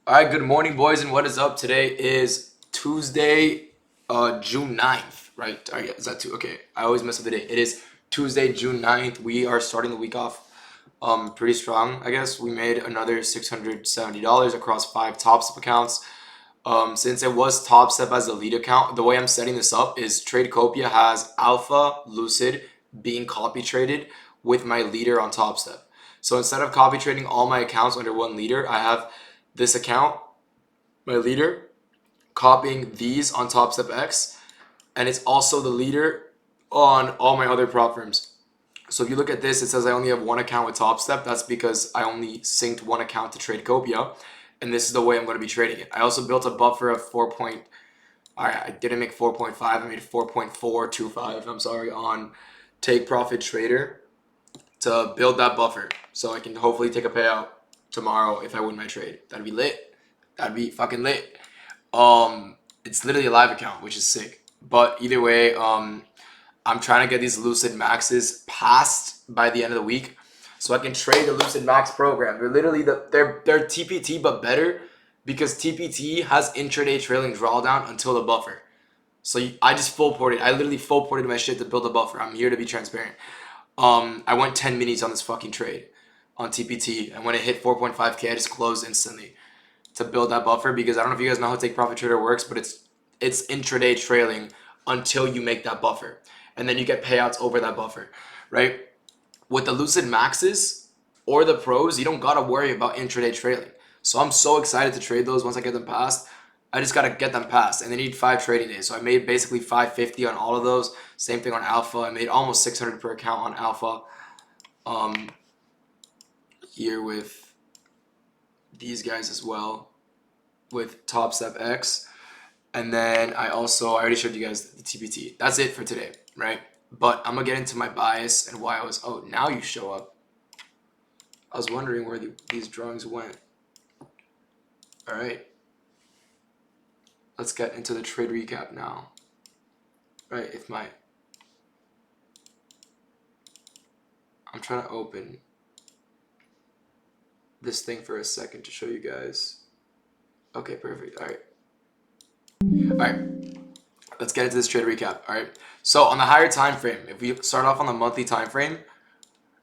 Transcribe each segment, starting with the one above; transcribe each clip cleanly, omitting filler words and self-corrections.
All right, good morning, boys, and what is up? Today is Tuesday, June 9th, right? All right, is that two? Okay, I always mess up the date. It is Tuesday, June 9th. We are starting the week off pretty strong, I guess. We made another $670 across 5 Top Step accounts. Since it was Top Step as the lead account, the way I'm setting this up is Tradecopia has Alpha, Lucid being copy traded with my leader on Top Step. So instead of copy trading all my accounts under one leader, I have this account, my leader, copying these on Top Step X, and it's also the leader on all my other prop firms. So if you look at this, it says I only have one account with Top Step. That's because I only synced one account to Tradecopia, and this is the way I'm going to be trading it. I also built a buffer of 4. All right, I didn't make 4.5. I made 4.425. I'm sorry, on Take Profit Trader to build that buffer, so I can hopefully take a payout tomorrow if I win my trade. That'd be lit. That'd be fucking lit. It's literally a live account, which is sick. But either way, I'm trying to get these Lucid Maxes passed by the end of the week, so I can trade the Lucid Max program. They're literally they're TPT but better, because TPT has intraday trailing drawdown until the buffer. So I just full ported. I literally full ported my shit to build a buffer. I'm here to be transparent. I went 10 minis on this fucking trade on TPT, and when it hit 4.5K, I just closed instantly to build that buffer, because I don't know if you guys know how Take Profit Trader works, but it's intraday trailing until you make that buffer, and then you get payouts over that buffer, right? With the Lucid Maxes or the Pros, you don't gotta worry about intraday trailing. So I'm so excited to trade those once I get them passed. I just gotta get them passed, and they need 5 trading days. So I made basically 550 on all of those. Same thing on Alpha. I made almost 600 per account on Alpha. Here with these guys as well, with Top Step X. And then I already showed you guys the TPT. That's it for today, right? But I'm gonna get into my bias and why oh, now you show up. I was wondering where these drawings went. All right. Let's get into the trade recap now. Right, I'm trying to open this thing for a second to show you guys. Okay, perfect. All right, let's get into this trade recap. All right, so on the higher time frame, if we start off on the monthly time frame,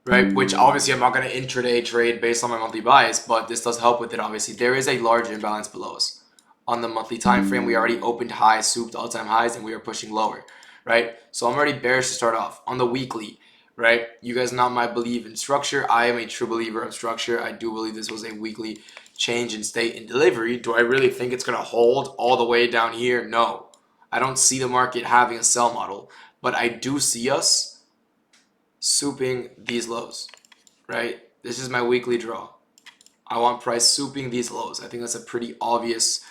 right, which obviously I'm not going to intraday trade based on my monthly bias, but this does help with it. Obviously, there is a large imbalance below us. On the monthly time frame, we already opened high, souped all-time highs, and we are pushing lower, right? So I'm already bearish to start off. On the weekly, right, you guys know my belief in structure. I am a true believer of structure. I do believe this was a weekly change in state and delivery. Do I really think it's going to hold all the way down here? No. I don't see the market having a sell model, but I do see us souping these lows, right? This is my weekly draw. I want price souping these lows. I think that's a pretty obvious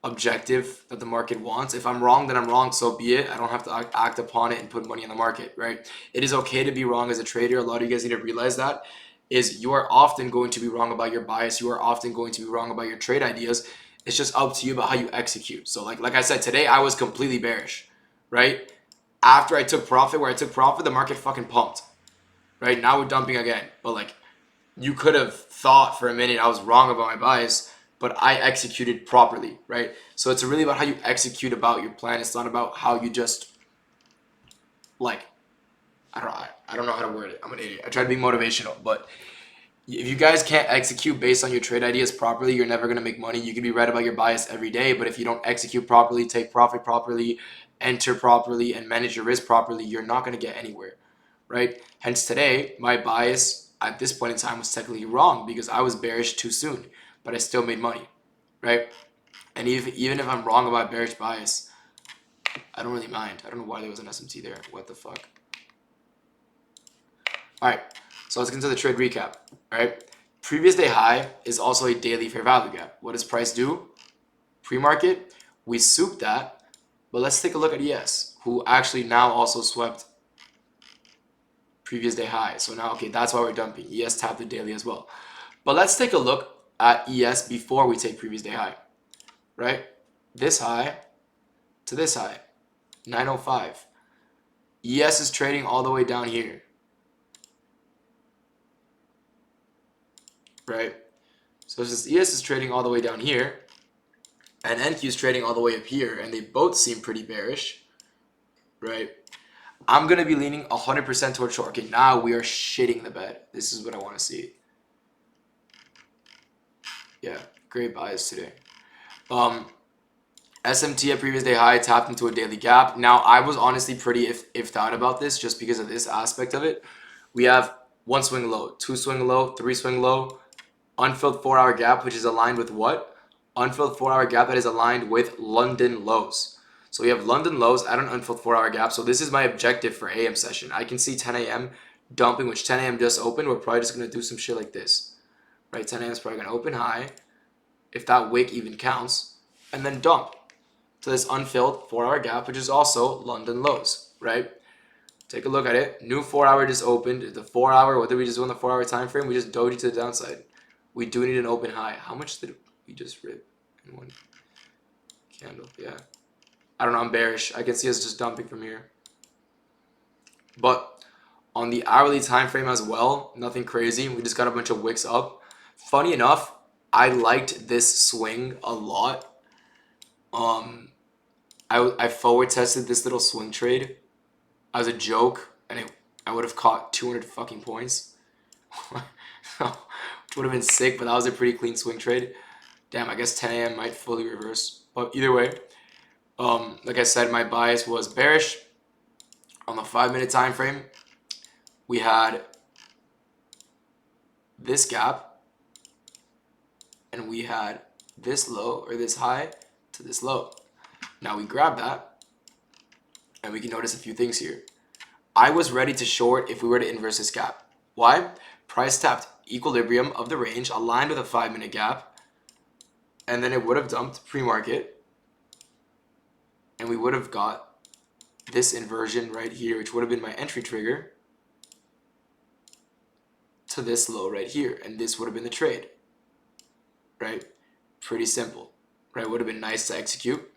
objective that the market wants. If I'm wrong, then I'm wrong, so be it. I don't have to act upon it and put money in the market, right? It is okay to be wrong as a trader. A lot of you guys need to realize that is you are often going to be wrong about your bias. You are often going to be wrong about your trade ideas. It's just up to you about how you execute. So like I said, today I was completely bearish, right? After I took profit, the market fucking pumped, right? Now we're dumping again. But like, you could have thought for a minute I was wrong about my bias, but I executed properly, right? So it's really about how you execute about your plan. It's not about how you just, like, I don't know how to word it. I'm an idiot. I try to be motivational, but if you guys can't execute based on your trade ideas properly, you're never going to make money. You can be right about your bias every day, but if you don't execute properly, take profit properly, enter properly, and manage your risk properly, you're not going to get anywhere, right? Hence today, my bias at this point in time was technically wrong because I was bearish too soon, but I still made money, right? And even if I'm wrong about bearish bias, I don't really mind. I don't know why there was an SMT there. What the fuck? All right, so let's get into the trade recap. All right, previous day high is also a daily fair value gap. What does price do? Pre-market, we souped that, but let's take a look at ES, who actually now also swept previous day high. So now, okay, that's why we're dumping. ES tapped the daily as well. But let's take a look at ES before we take previous day high, right? This high to this high, 905. ES is trading all the way down here, right? So since ES is trading all the way down here, and NQ is trading all the way up here, and they both seem pretty bearish, right? I'm going to be leaning 100% towards short. Okay, now we are shitting the bed. This is what I want to see. Yeah, great buys today. SMT at previous day high tapped into a daily gap. Now, I was honestly pretty if thought about this just because of this aspect of it. We have one swing low, two swing low, three swing low, unfilled 4-hour gap, which is aligned with what? Unfilled 4-hour gap that is aligned with London lows. So we have London lows at an unfilled 4-hour gap. So this is my objective for AM session. I can see 10 a.m. dumping, which 10 a.m. just opened. We're probably just going to do some shit like this. Right? 10 a.m. is probably going to open high, if that wick even counts, and then dump to this unfilled 4-hour gap, which is also London lows, right? Take a look at it. New 4-hour just opened. The 4-hour, what did we just do on the 4-hour time frame? We just doji to the downside. We do need an open high. How much did we just rip in one candle? Yeah. I don't know. I'm bearish. I can see us just dumping from here. But on the hourly time frame as well, nothing crazy. We just got a bunch of wicks up. Funny enough, I liked this swing a lot. I forward tested this little swing trade as a joke, and I would have caught 200 fucking points, which would have been sick. But that was a pretty clean swing trade. Damn, I guess 10 a.m. might fully reverse. But either way, like I said, my bias was bearish. On the 5-minute time frame, we had this gap, and we had this low or this high to this low. Now we grab that, and we can notice a few things here. I was ready to short if we were to inverse this gap. Why? Price tapped equilibrium of the range aligned with a 5-minute gap, and then it would have dumped pre-market, and we would have got this inversion right here, which would have been my entry trigger, to this low right here, and this would have been the trade, right? Pretty simple, right? Would have been nice to execute,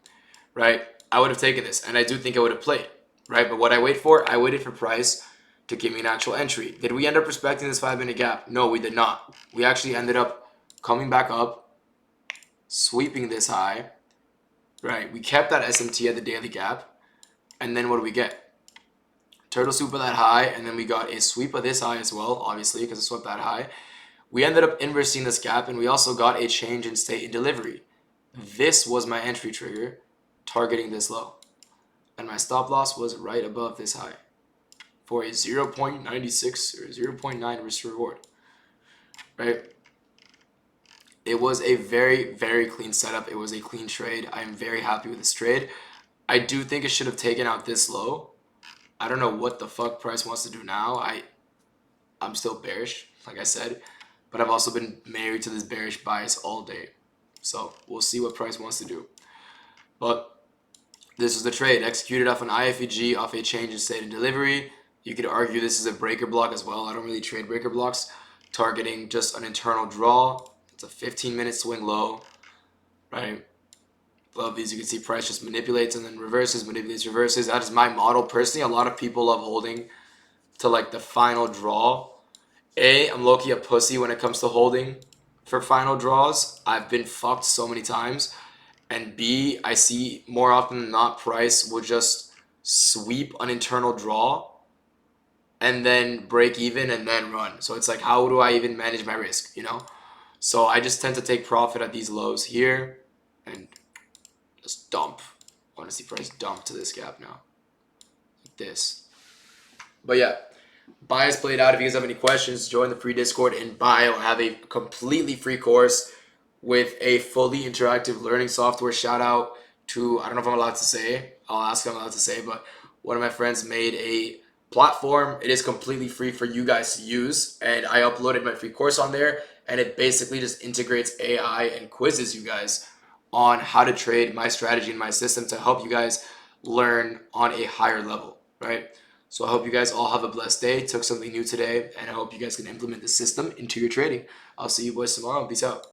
right? I would have taken this, and I do think I would have played, right? But what I wait for, I waited for price to give me an actual entry. Did we end up respecting this 5-minute gap? No, we did not. We actually ended up coming back up, sweeping this high, right? We kept that SMT at the daily gap, and then what do we get? Turtle soup of that high, and then we got a sweep of this high as well, obviously, because it swept that high. We ended up inversing this gap, and we also got a change in state in delivery. This was my entry trigger, targeting this low. And my stop loss was right above this high for a 0.96 or 0.9 risk reward, right? It was a very, very clean setup. It was a clean trade. I'm very happy with this trade. I do think it should have taken out this low. I don't know what the fuck price wants to do now. I'm still bearish, like I said, but I've also been married to this bearish bias all day. So we'll see what price wants to do. But this is the trade executed off an IFEG, off a change in state and delivery. You could argue this is a breaker block as well. I don't really trade breaker blocks. Targeting just an internal draw. It's a 15-minute swing low, right? Love these. You can see price just manipulates and then reverses, manipulates, reverses. That is my model. Personally, a lot of people love holding to like the final draw. I'm low-key a pussy when it comes to holding for final draws. I've been fucked so many times. And B, I see more often than not price will just sweep an internal draw and then break even and then run. So it's like, how do I even manage my risk, you know? So I just tend to take profit at these lows here and just dump. I want to see price dump to this gap now. Like this. But yeah, bias played out. If you guys have any questions, join the free Discord in bio. I have a completely free course with a fully interactive learning software. Shout out to, I don't know if I'm allowed to say, I'll ask if I'm allowed to say, but one of my friends made a platform. It is completely free for you guys to use, and I uploaded my free course on there, and it basically just integrates AI and quizzes you guys on how to trade, my strategy and my system to help you guys learn on a higher level, right? So I hope you guys all have a blessed day, took something new today, and I hope you guys can implement the system into your trading. I'll see you boys tomorrow. Peace out.